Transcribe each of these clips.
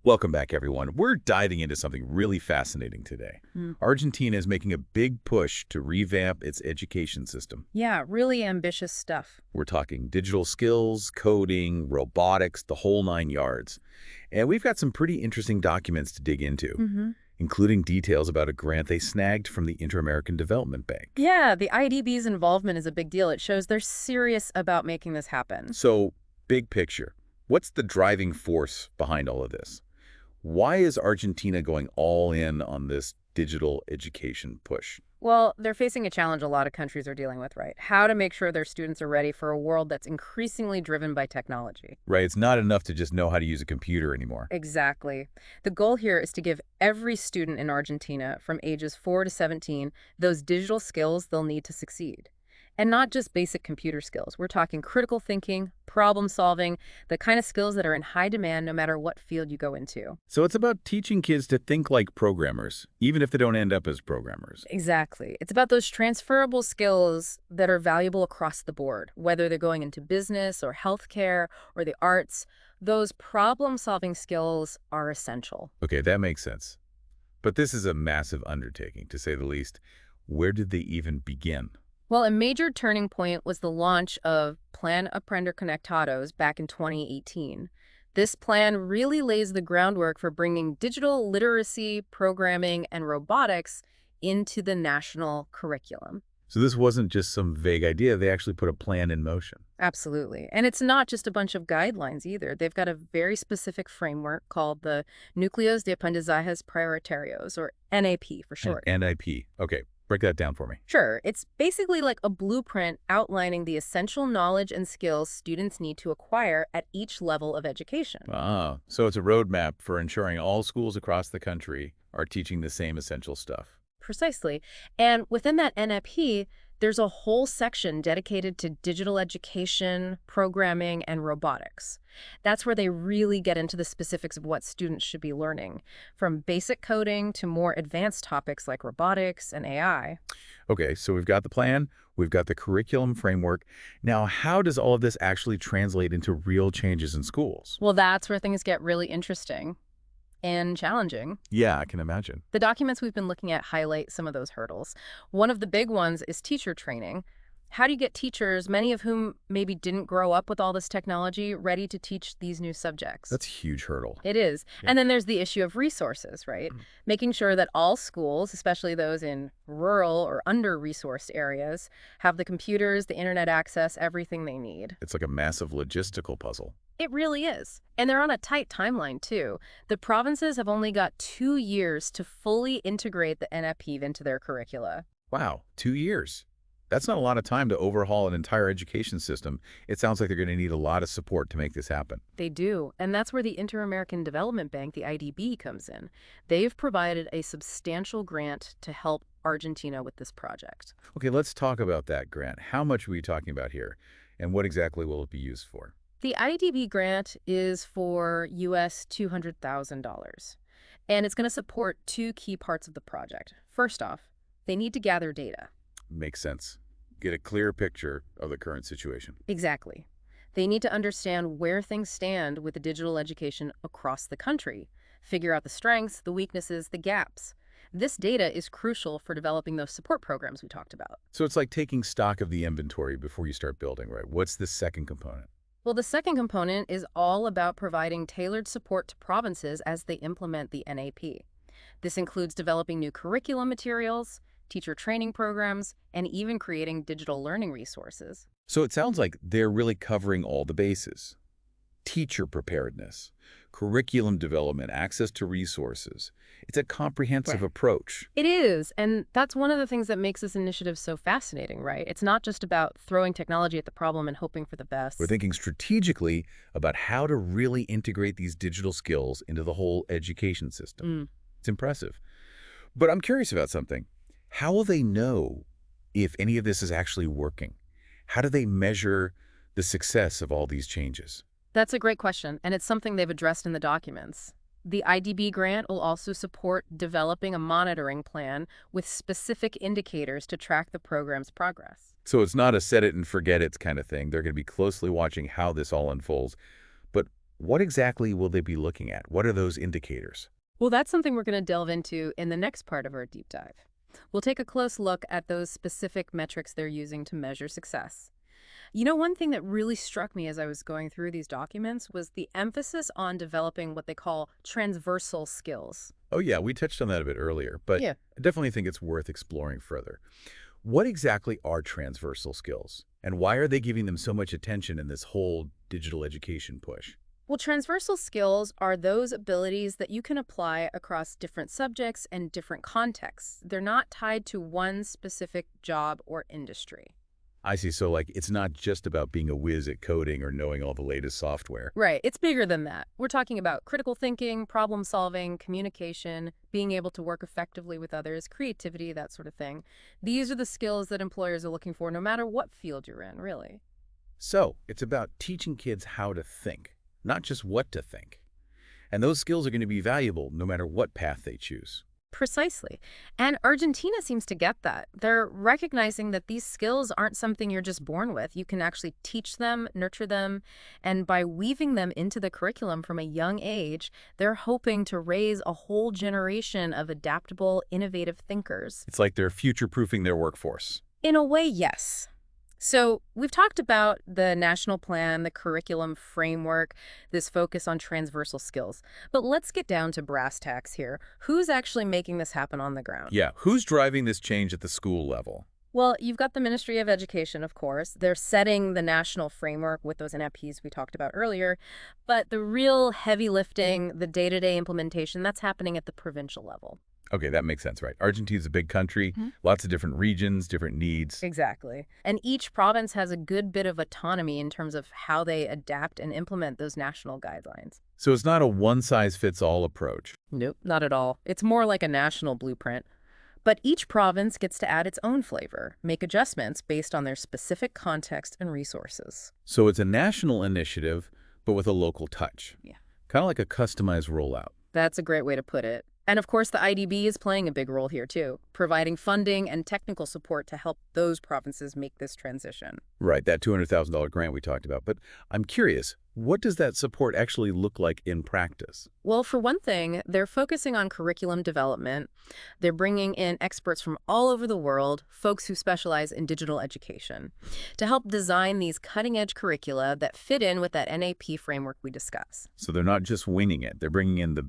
Welcome back, everyone. We're diving into something really fascinating today. Mm. Argentina is making a big push to revamp its education system. Yeah, really ambitious stuff. We're talking digital skills, coding, robotics, the whole nine yards. And we've got some pretty interesting documents to dig into, hmm including details about a grant they snagged from the Inter-American Development Bank. Yeah, the IDB's involvement is a big deal. It shows they're serious about making this happen. So, big picture, what's the driving force behind all of this? Why is Argentina going all in on this digital education push? Well, they're facing a challenge a lot of countries are dealing with, right? How to make sure their students are ready for a world that's increasingly driven by technology. Right, it's not enough to just know how to use a computer anymore. Exactly. The goal here is to give every student in Argentina from ages 4 to 17 those digital skills they'll need to succeed. And not just basic computer skills. We're talking critical thinking, problem solving, the kind of skills that are in high demand no matter what field you go into. So it's about teaching kids to think like programmers, even if they don't end up as programmers. Exactly. It's about those transferable skills that are valuable across the board, whether they're going into business or healthcare or the arts. Those problem-solving skills are essential. Okay, that makes sense. But this is a massive undertaking, to say the least. Where did they even begin? Well, a major turning point was the launch of Plan Aprender Conectados back in 2018. This plan really lays the groundwork for bringing digital literacy, programming, and robotics into the national curriculum. So this wasn't just some vague idea, they actually put a plan in motion. Absolutely. And it's not just a bunch of guidelines either. They've got a very specific framework called the Núcleos de Aprendizajes Prioritarios, or NAP for short. NIP. Okay, break that down for me. Sure, it's basically like a blueprint outlining the essential knowledge and skills students need to acquire at each level of education. Ah, so it's a roadmap for ensuring all schools across the country are teaching the same essential stuff. Precisely. And within that NAP, there's a whole section dedicated to digital education, programming, and robotics. That's where they really get into the specifics of what students should be learning, from basic coding to more advanced topics like robotics and AI. Okay, so we've got the plan, we've got the curriculum framework. Now, how does all of this actually translate into real changes in schools? Well, that's where things get really interesting and challenging. Yeah, I can imagine. The documents we've been looking at highlight some of those hurdles. One of the big ones is teacher training. How do you get teachers, many of whom maybe didn't grow up with all this technology, ready to teach these new subjects? That's a huge hurdle. It is. Yeah. And then there's the issue of resources, right? Making sure that all schools, especially those in rural or under-resourced areas, have the computers, the internet access, everything they need. It's like a massive logistical puzzle. It really is. And they're on a tight timeline, too. The provinces have only got 2 years to fully integrate the NAP into their curricula. Wow, 2 years. That's not a lot of time to overhaul an entire education system. It sounds like they're going to need a lot of support to make this happen. They do. And that's where the Inter-American Development Bank, the IDB, comes in. They've provided a substantial grant to help Argentina with this project. Okay, let's talk about that grant. How much are we talking about here? And what exactly will it be used for? The IDB grant is for US $200,000, and it's going to support 2 key parts of the project. First off, they need to gather data. Makes sense. Get a clear picture of the current situation. Exactly. They need to understand where things stand with the digital education across the country, figure out the strengths, the weaknesses, the gaps. This data is crucial for developing those support programs we talked about. So it's like taking stock of the inventory before you start building, right? What's the second component? Well, the second component is all about providing tailored support to provinces as they implement the NAP. This includes developing new curriculum materials, teacher training programs, and even creating digital learning resources. So it sounds like they're really covering all the bases. Teacher preparedness, curriculum development, access to resources. It's a comprehensive Right. approach. It is, and that's one of the things that makes this initiative so fascinating, right? It's not just about throwing technology at the problem and hoping for the best. We're thinking strategically about how to really integrate these digital skills into the whole education system. It's impressive. But I'm curious about something. How will they know if any of this is actually working? How do they measure the success of all these changes? That's a great question, and it's something they've addressed in the documents. The IDB grant will also support developing a monitoring plan with specific indicators to track the program's progress. So it's not a set it and forget it kind of thing. They're going to be closely watching how this all unfolds. But What exactly will they be looking at? What are those indicators? Well, that's something we're going to delve into in the next part of our deep dive. We'll take a close look at those specific metrics they're using to measure success. You know, one thing that really struck me as I was going through these documents was the emphasis on developing what they call transversal skills. Oh yeah, we touched on that a bit earlier, but Yeah. I definitely think it's worth exploring further. What exactly are transversal skills? And why are they giving them so much attention in this whole digital education push? Well, transversal skills are those abilities that you can apply across different subjects and different contexts. They're not tied to one specific job or industry. I see. So like, it's not just about being a whiz at coding or knowing all the latest software. Right. It's bigger than that. We're talking about critical thinking, problem solving, communication, being able to work effectively with others, creativity, that sort of thing. These are the skills that employers are looking for no matter what field you're in, really. So it's about teaching kids how to think, not just what to think. And those skills are going to be valuable no matter what path they choose. Precisely. And Argentina seems to get that. They're recognizing that these skills aren't something you're just born with. You can actually teach them, nurture them, and by weaving them into the curriculum from a young age, they're hoping to raise a whole generation of adaptable, innovative thinkers. It's like they're future-proofing their workforce. In a way, yes. So we've talked about the national plan, the curriculum framework, this focus on transversal skills. But let's get down to brass tacks here. Who's actually making this happen on the ground? Yeah, who's driving this change at the school level? Well, you've got the Ministry of Education, of course. They're setting the national framework with those NFPs we talked about earlier. But the real heavy lifting, the day-to-day implementation, that's happening at the provincial level. Okay, that makes sense, right? Argentina's a big country, lots of different regions, different needs. Exactly. And each province has a good bit of autonomy in terms of how they adapt and implement those national guidelines. So it's not a one-size-fits-all approach. Nope, not at all. It's more like a national blueprint. But each province gets to add its own flavor, make adjustments based on their specific context and resources. So it's a national initiative, but with a local touch. Yeah. Kind of like a customized rollout. That's a great way to put it. And of course, the IDB is playing a big role here too, providing funding and technical support to help those provinces make this transition. Right, that $200,000 grant we talked about. But I'm curious, what does that support actually look like in practice? Well, for one thing, they're focusing on curriculum development. They're bringing in experts from all over the world, folks who specialize in digital education, to help design these cutting-edge curricula that fit in with that NAP framework we discussed. So they're not just winging it, they're bringing in the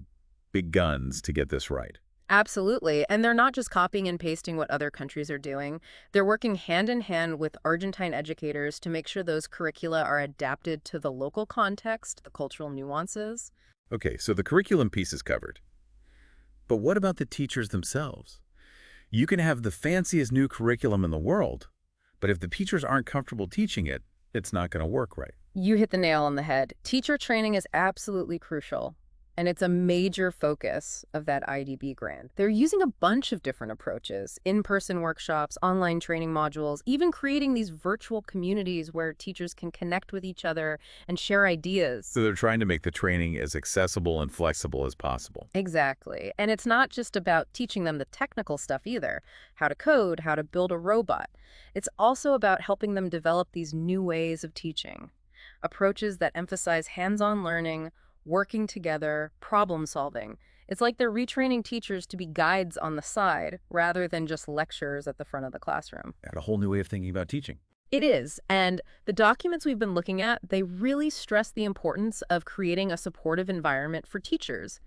big guns to get this right. Absolutely. And they're not just copying and pasting what other countries are doing. They're working hand in hand with Argentine educators to make sure those curricula are adapted to the local context, the cultural nuances. Okay, so the curriculum piece is covered. But what about the teachers themselves? You can have the fanciest new curriculum in the world, but if the teachers aren't comfortable teaching it, it's not going to work right. You hit the nail on the head. Teacher training is absolutely crucial. And it's a major focus of that IDB grant. They're using a bunch of different approaches, in-person workshops, online training modules, even creating these virtual communities where teachers can connect with each other and share ideas. So they're trying to make the training as accessible and flexible as possible. Exactly. And it's not just about teaching them the technical stuff either, how to code, how to build a robot. It's also about helping them develop these new ways of teaching, approaches that emphasize hands-on learning, working together, problem solving. It's like they're retraining teachers to be guides on the side rather than just lecturers at the front of the classroom. And a whole new way of thinking about teaching. It is. And the documents we've been looking at, they really stress the importance of creating a supportive environment for teachers,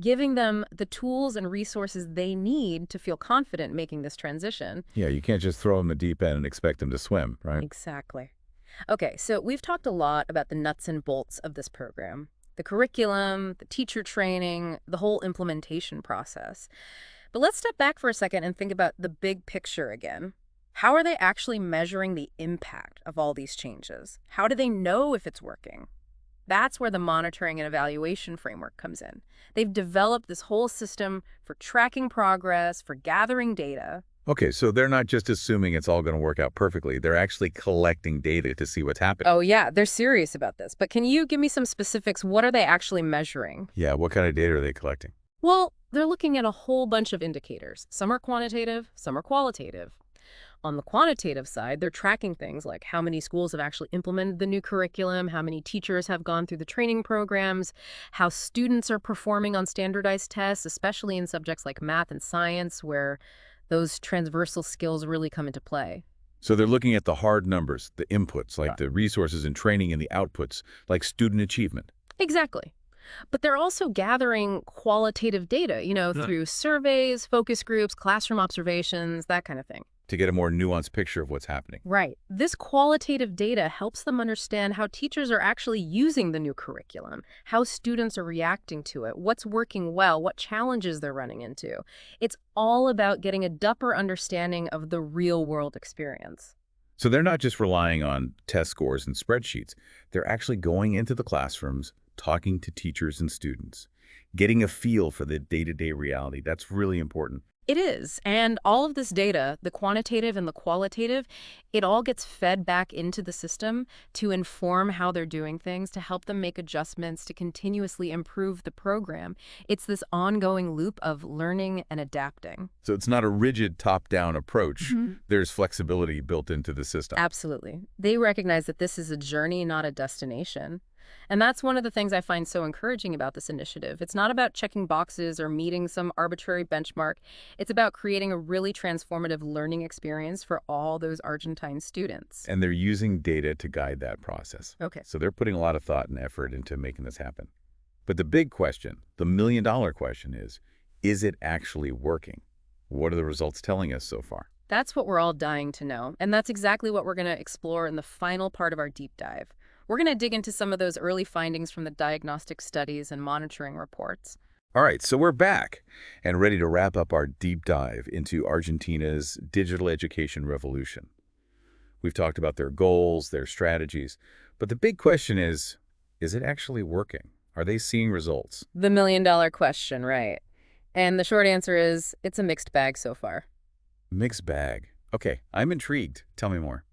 giving them the tools and resources they need to feel confident making this transition. Yeah, you can't just throw them the deep end and expect them to swim, right? Exactly. Okay, so we've talked a lot about the nuts and bolts of this program. The curriculum, the teacher training, the whole implementation process. But let's step back for a second and think about the big picture again. How are they actually measuring the impact of all these changes? How do they know if it's working? That's where the monitoring and evaluation framework comes in. They've developed this whole system for tracking progress, for gathering data. Okay, so they're not just assuming it's all going to work out perfectly. They're actually collecting data to see what's happening. Oh, yeah, they're serious about this. But can you give me some specifics? What are they actually measuring? Yeah, what kind of data are they collecting? Well, they're looking at a whole bunch of indicators. Some are quantitative, some are qualitative. On the quantitative side, they're tracking things like how many schools have actually implemented the new curriculum, how many teachers have gone through the training programs, how students are performing on standardized tests, especially in subjects like math and science, where those transversal skills really come into play. So they're looking at the hard numbers, the inputs, like the resources and training, and the outputs, like student achievement. Exactly. But they're also gathering qualitative data, through surveys, focus groups, classroom observations, that kind of thing. To get a more nuanced picture of what's happening. Right. This qualitative data helps them understand how teachers are actually using the new curriculum, how students are reacting to it, what's working well, what challenges they're running into. It's all about getting a deeper understanding of the real-world experience. So they're not just relying on test scores and spreadsheets. They're actually going into the classrooms, talking to teachers and students, getting a feel for the day-to-day reality. That's really important. It is. And all of this data, the quantitative and the qualitative, it all gets fed back into the system to inform how they're doing things, to help them make adjustments, to continuously improve the program. It's this ongoing loop of learning and adapting. So it's not a rigid top-down approach. Mhm. There's flexibility built into the system. Absolutely. They recognize that this is a journey, not a destination. And that's one of the things I find so encouraging about this initiative. It's not about checking boxes or meeting some arbitrary benchmark. It's about creating a really transformative learning experience for all those Argentine students. And they're using data to guide that process. Okay. So they're putting a lot of thought and effort into making this happen. But the big question, the million-dollar question is it actually working? What are the results telling us so far? That's what we're all dying to know. And that's exactly what we're going to explore in the final part of our deep dive. We're going to dig into some of those early findings from the diagnostic studies and monitoring reports. All right, so we're back and ready to wrap up our deep dive into Argentina's digital education revolution. We've talked about their goals, their strategies, but the big question is it actually working? Are they seeing results? The million-dollar question, right? And the short answer is it's a mixed bag so far. Mixed bag. Okay, I'm intrigued. Tell me more.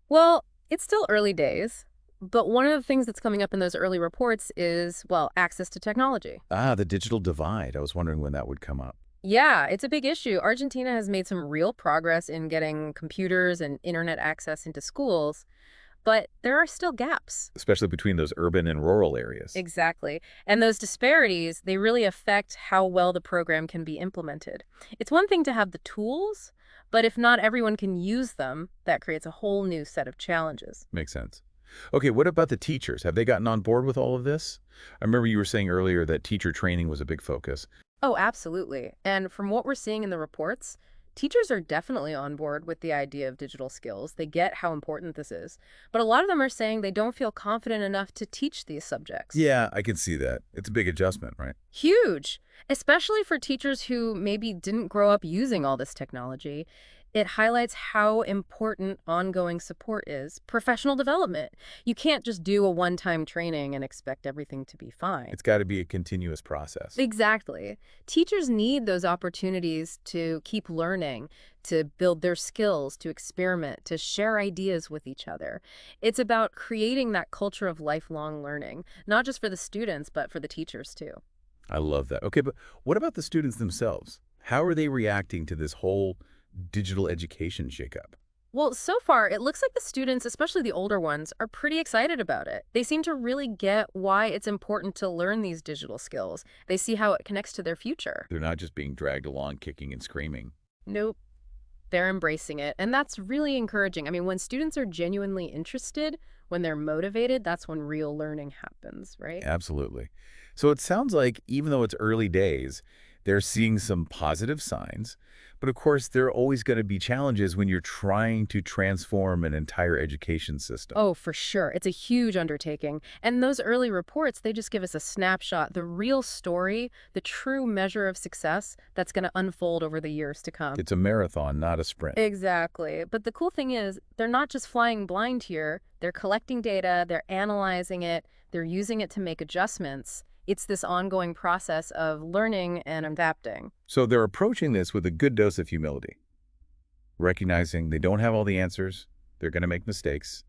Well, it's still early days. But one of the things that's coming up in those early reports is, well, access to technology. Ah, the digital divide. I was wondering when that would come up. Yeah, it's a big issue. Argentina has made some real progress in getting computers and internet access into schools, but there are still gaps. Especially between those urban and rural areas. Exactly. And those disparities, they really affect how well the program can be implemented. It's one thing to have the tools, but if not everyone can use them, that creates a whole new set of challenges. Makes sense. Okay, what about the teachers? Have they gotten on board with all of this? I remember you were saying earlier that teacher training was a big focus. Oh, absolutely. And from what we're seeing in the reports, teachers are definitely on board with the idea of digital skills. They get how important this is. But a lot of them are saying they don't feel confident enough to teach these subjects. Yeah, I can see that. It's a big adjustment, right? Huge, especially for teachers who maybe didn't grow up using all this technology. It highlights how important ongoing support is. Professional development. You can't just do a one-time training and expect everything to be fine. It's got to be a continuous process. Exactly. Teachers need those opportunities to keep learning, to build their skills, to experiment, to share ideas with each other. It's about creating that culture of lifelong learning, not just for the students, but for the teachers too. I love that. Okay, but what about the students themselves? How are they reacting to this whole digital education shakeup? Well, so far, it looks like the students, especially the older ones, are pretty excited about it. They seem to really get why it's important to learn these digital skills. They see how it connects to their future. They're not just being dragged along kicking and screaming. Nope. They're embracing it. And that's really encouraging. I mean, when students are genuinely interested, when they're motivated, that's when real learning happens, right? Absolutely. So it sounds like even though it's early days, they're seeing some positive signs. But of course, there are always going to be challenges when you're trying to transform an entire education system. Oh, for sure. It's a huge undertaking. And those early reports, they just give us a snapshot, the real story, the true measure of success that's going to unfold over the years to come. It's a marathon, not a sprint. Exactly. But the cool thing is, they're not just flying blind here. They're collecting data, they're analyzing it, they're using it to make adjustments. It's this ongoing process of learning and adapting. So they're approaching this with a good dose of humility, recognizing they don't have all the answers, they're going to make mistakes,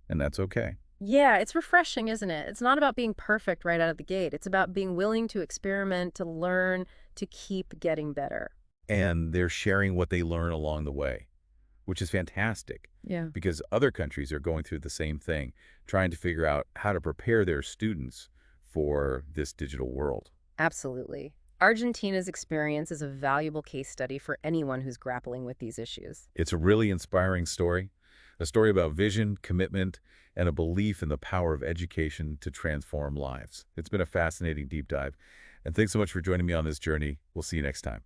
and that's okay. Yeah, it's refreshing, isn't it? It's not about being perfect right out of the gate. It's about being willing to experiment, to learn, to keep getting better. And they're sharing what they learn along the way. which is fantastic Yeah. because other countries are going through the same thing, trying to figure out how to prepare their students for this digital world. Absolutely. Argentina's experience is a valuable case study for anyone who's grappling with these issues. It's a really inspiring story, a story about vision, commitment, and a belief in the power of education to transform lives. It's been a fascinating deep dive, and thanks so much for joining me on this journey. We'll see you next time.